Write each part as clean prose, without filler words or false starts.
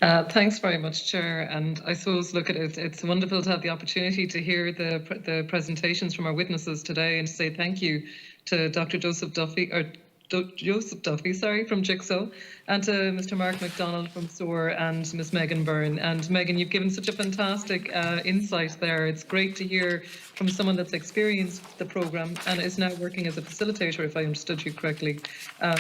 Thanks very much, Chair. And I suppose, look, it's wonderful to have the opportunity to hear the presentations from our witnesses today and to say thank you to Dr. Joseph Duffy, sorry, from Jigsaw, and to Mr. Mark MacDonald from SOAR and Ms. Megan Byrne. And Megan, you've given such a fantastic insight there. It's great to hear from someone that's experienced the programme and is now working as a facilitator, if I understood you correctly,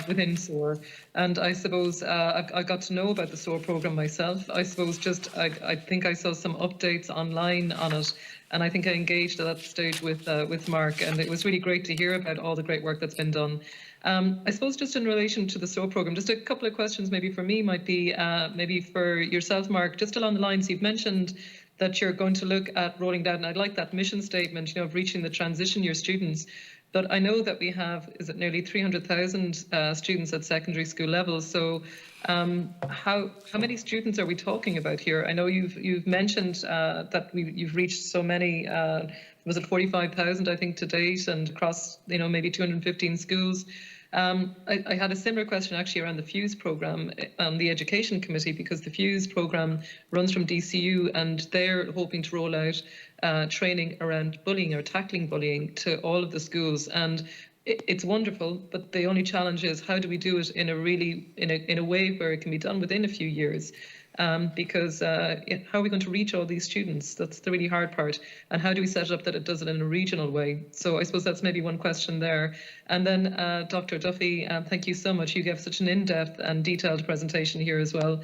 within SOAR. And I suppose I got to know about the SOAR programme myself. I suppose I think I saw some updates online on it, and I think I engaged at that stage with Mark, and it was really great to hear about all the great work that's been done. I suppose just in relation to the SOAR programme, just a couple of questions maybe for me might be maybe for yourself, Mark, just along the lines you've mentioned that you're going to look at rolling down, and I'd like that mission statement, of reaching the transition year students. But I know that we have, is it nearly 300,000 students at secondary school level? So how many students are we talking about here? I know you've mentioned that you've reached so many, was it 45,000 I think to date, and across maybe 215 schools. I had a similar question actually around the FUSE programme on the Education Committee, because the FUSE programme runs from DCU and they're hoping to roll out training around bullying or tackling bullying to all of the schools. And it's wonderful, but the only challenge is how do we do it in a way where it can be done within a few years? Because how are we going to reach all these students? That's the really hard part. And how do we set it up that it does it in a regional way? So I suppose that's maybe one question there. And then Dr. Duffy, thank you so much. You gave such an in-depth and detailed presentation here as well.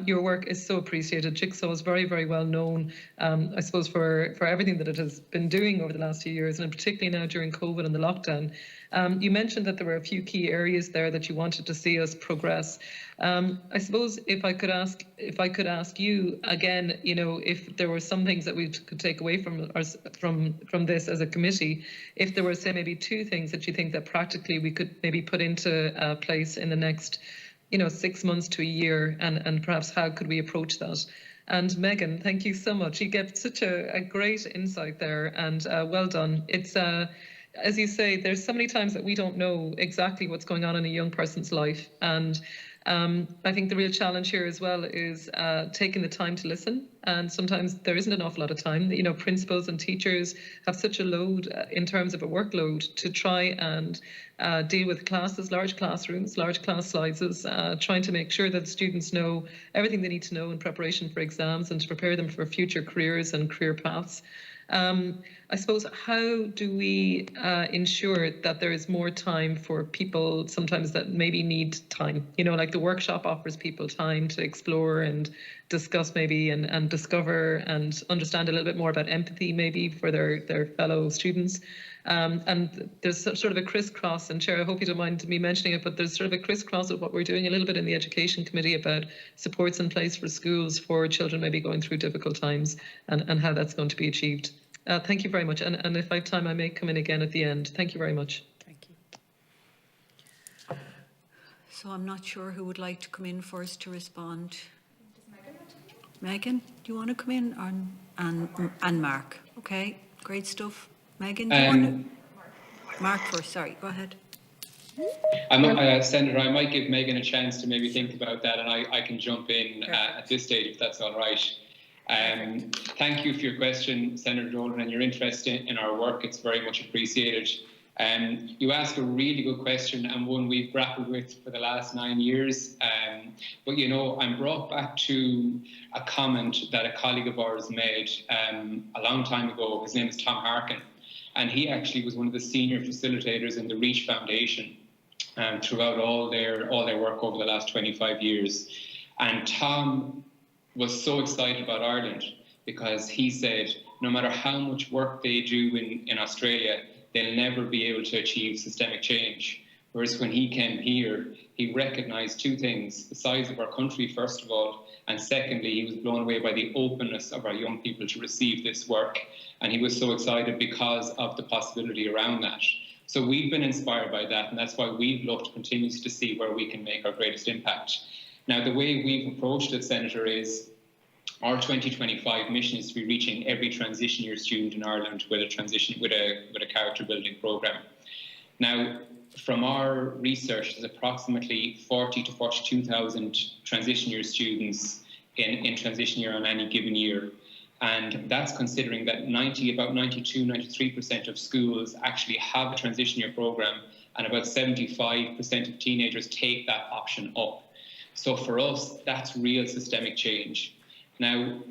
Your work is so appreciated. Jigsaw is very, very well known, I suppose, for everything that it has been doing over the last few years, and particularly now during COVID and the lockdown. You mentioned that there were a few key areas there that you wanted to see us progress. I suppose if I could ask you again, if there were some things that we could take away from this as a committee, if there were, say, maybe two things that you think that practically we could maybe put into place in the next, 6 months to a year, and perhaps how could we approach that? And Megan, thank you so much. You gave such a great insight there, and well done. It's as you say, there's so many times that we don't know exactly what's going on in a young person's life. And I think the real challenge here as well is taking the time to listen. And sometimes there isn't an awful lot of time. Principals and teachers have such a load in terms of a workload to try and deal with classes, large classrooms, large class sizes, trying to make sure that students know everything they need to know in preparation for exams and to prepare them for future careers and career paths. I suppose, how do we ensure that there is more time for people sometimes that maybe need time? Like the workshop offers people time to explore and discuss maybe and discover and understand a little bit more about empathy maybe for their fellow students. And there's sort of a crisscross, and Chair, I hope you don't mind me mentioning it, but there's sort of a crisscross of what we're doing a little bit in the Education Committee about supports in place for schools for children maybe going through difficult times and how that's going to be achieved. Thank you very much. And if I have time, I may come in again at the end. Thank you very much. Thank you. So I'm not sure who would like to come in first to respond. Does Megan want to come in? Megan, do you want to come in? And Mark. Okay, great stuff. Megan, do you want to? Mark first, sorry, go ahead. Senator, I might give Megan a chance to maybe think about that, and I can jump in at this stage if that's all right. Thank you for your question, Senator Dolan, and your interest in our work. It's very much appreciated. You ask a really good question, and one we've grappled with for the last 9 years. But, I'm brought back to a comment that a colleague of ours made a long time ago. His name is Tom Harkin, and he actually was one of the senior facilitators in the REACH Foundation throughout all their work over the last 25 years. And Tom was so excited about Ireland because he said no matter how much work they do in Australia, they'll never be able to achieve systemic change. Whereas when he came here, he recognised two things: the size of our country, first of all, and secondly, he was blown away by the openness of our young people to receive this work. And he was so excited because of the possibility around that. So we've been inspired by that, and that's why we've looked continuously to see where we can make our greatest impact. Now, the way we've approached it, Senator, is our 2025 mission is to be reaching every transition year student in Ireland with a character building programme. Now, from our research, there's approximately 40 to 42,000 transition year students in transition year on any given year. And that's considering that about 92, 93% of schools actually have a transition year program, and about 75% of teenagers take that option up. So for us, that's real systemic change. Now,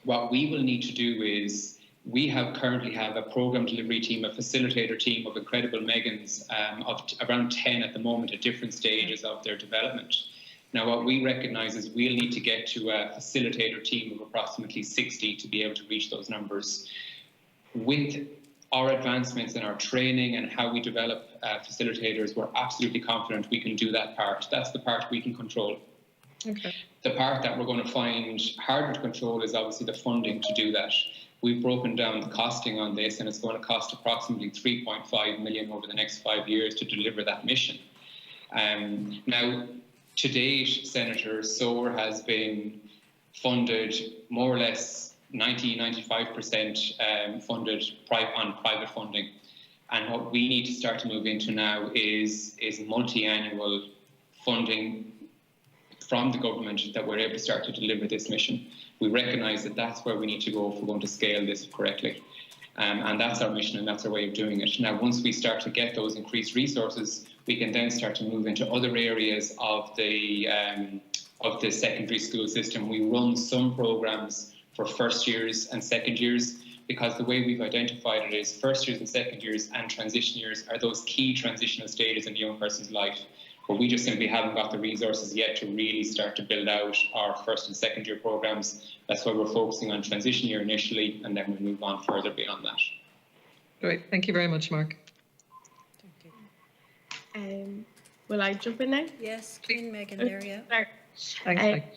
what we will need to do is, we currently have a program delivery team, a facilitator team of incredible Megans, of around 10 at the moment at different stages of their development. Now, what we recognise is we'll need to get to a facilitator team of approximately 60 to be able to reach those numbers. With our advancements in our training and how we develop facilitators, we're absolutely confident we can do that part. That's the part we can control. Okay. The part that we're going to find harder to control is obviously the funding to do that. We've broken down the costing on this, and it's going to cost approximately 3.5 million over the next 5 years to deliver that mission. Now, to date, Senator, SOAR has been funded more or less 90–95% funded on private funding. And what we need to start to move into now is multi-annual funding from the government that we're able to start to deliver this mission. We recognise that that's where we need to go if we're going to scale this correctly. And that's our mission, and that's our way of doing it. Now, once we start to get those increased resources, we can then start to move into other areas of the secondary school system. We run some programs for first years and second years, because the way we've identified it is first years and second years and transition years are those key transitional stages in a young person's life. But we just simply haven't got the resources yet to really start to build out our first and second year programs. That's why we're focusing on transition year initially, and then we'll move on further beyond that. Great. Thank you very much, Mark. Will I jump in now? Yes, Queen Megan there, yeah. Thanks, Mike.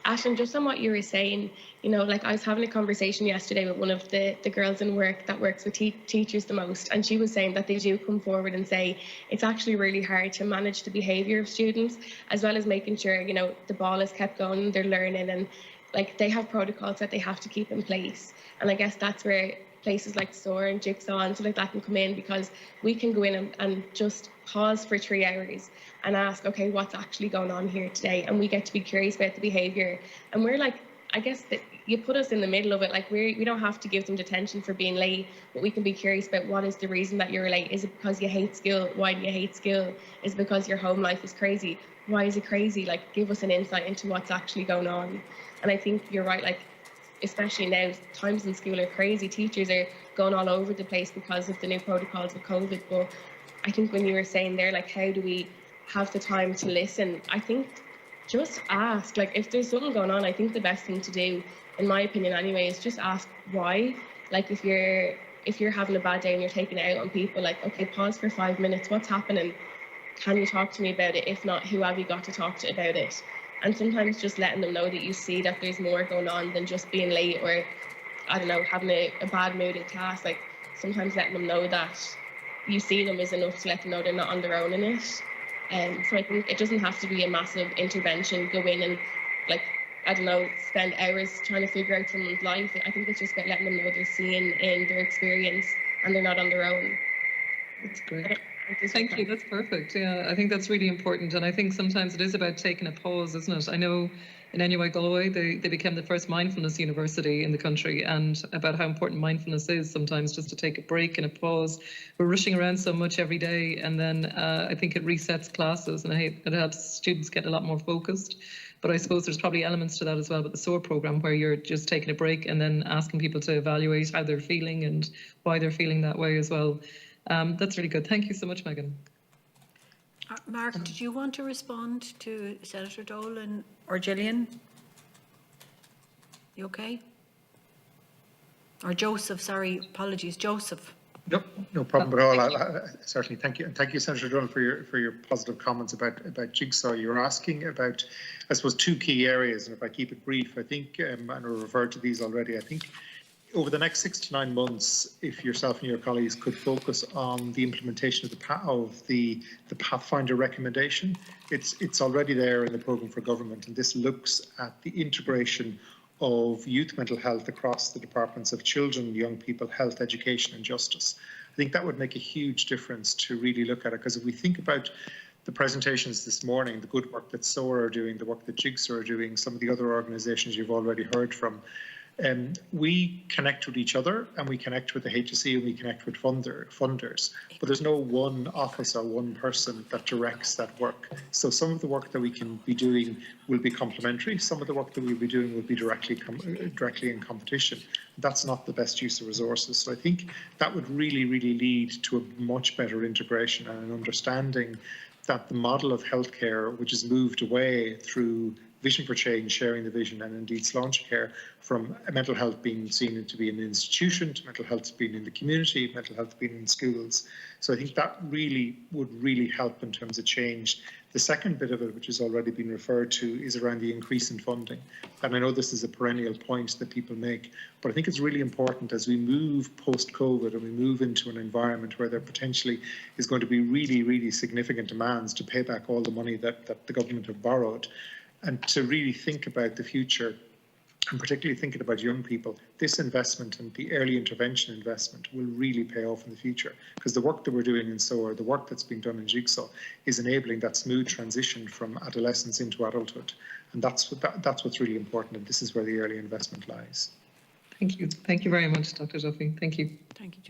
Aisling, just on what you were saying, you know, like I was having a conversation yesterday with one of the girls in work that works with teachers the most, and she was saying that they do come forward and say it's actually really hard to manage the behaviour of students, as well as making sure, you know, the ball is kept going, they're learning, and like they have protocols that they have to keep in place. And I guess that's where places like SOAR and Jigsaw and stuff like that can come in, because we can go in and just pause for 3 hours and ask, okay, what's actually going on here today? And we get to be curious about the behaviour. And we're like, I guess that you put us in the middle of it. Like we don't have to give them detention for being late, but we can be curious about what is the reason that you're late. Is it because you hate school? Why do you hate school? Is it because your home life is crazy? Why is it crazy? Like, give us an insight into what's actually going on. And I think you're right, like, especially now, times in school are crazy. Teachers are going all over the place because of the new protocols of COVID. But I think when you were saying there, like, how do we have the time to listen? I think just ask. Like, if there's something going on, I think the best thing to do, in my opinion anyway, is just ask why. Like, if you're having a bad day and you're taking it out on people, like, okay, pause for 5 minutes. What's happening? Can you talk to me about it? If not, who have you got to talk to about it? And sometimes just letting them know that you see that there's more going on than just being late, or, I don't know, having a bad mood in class. Like, sometimes letting them know that you see them is enough to let them know they're not on their own in it. So I think it doesn't have to be a massive intervention, go in and, like, I don't know, spend hours trying to figure out someone's life. I think it's just about letting them know they're seen in their experience and they're not on their own. That's great. Thank you. That's perfect. Yeah, I think that's really important. And I think sometimes it is about taking a pause, isn't it? I know in NUI Galway, they became the first mindfulness university in the country, and about how important mindfulness is sometimes, just to take a break and a pause. We're rushing around so much every day, and then I think it resets classes, and it helps students get a lot more focused. But I suppose there's probably elements to that as well with the SOAR programme, where you're just taking a break and then asking people to evaluate how they're feeling and why they're feeling that way as well. That's really good. Thank you so much, Megan. Mark, did you want to respond to Senator Dolan or Gillian? You okay? Or Joseph, sorry, apologies, Joseph. No problem at all. I certainly thank you, and thank you, Senator Dolan, for your positive comments about Jigsaw. You're asking about, I suppose, 2 key areas, and if I keep it brief, I think, and I referred to these already. I think over the next 6 to 9 months, if yourself and your colleagues could focus on the implementation of the Pathfinder recommendation, it's already there in the programme for government, and this looks at the integration of youth mental health across the departments of children, young people, health, education and justice. I think that would make a huge difference to really look at it, because if we think about the presentations this morning, the good work that SOAR are doing, the work that Jigsaw are doing, some of the other organisations you've already heard from, we connect with each other, and we connect with the HSE, and we connect with funders. But there's no one office or one person that directs that work. So some of the work that we can be doing will be complementary. Some of the work that we'll be doing will be directly in competition. That's not the best use of resources. So I think that would really, really lead to a much better integration and an understanding that the model of healthcare, which has moved away through Vision for Change, sharing the vision, and indeed Sláinte Care, from mental health being seen to be an institution, to mental health being in the community, mental health being in schools. So I think that really would really help in terms of change. The second bit of it, which has already been referred to, is around the increase in funding. And I know this is a perennial point that people make, but I think it's really important as we move post-COVID and we move into an environment where there potentially is going to be really, really significant demands to pay back all the money that the government have borrowed, and to really think about the future, and particularly thinking about young people. This investment and the early intervention investment will really pay off in the future, because the work that we're doing in SOAR, the work that's being done in Jigsaw, is enabling that smooth transition from adolescence into adulthood. And that's what's really important, and this is where the early investment lies. Thank you. Thank you very much, Dr. Duffy. Thank you. Thank you, John.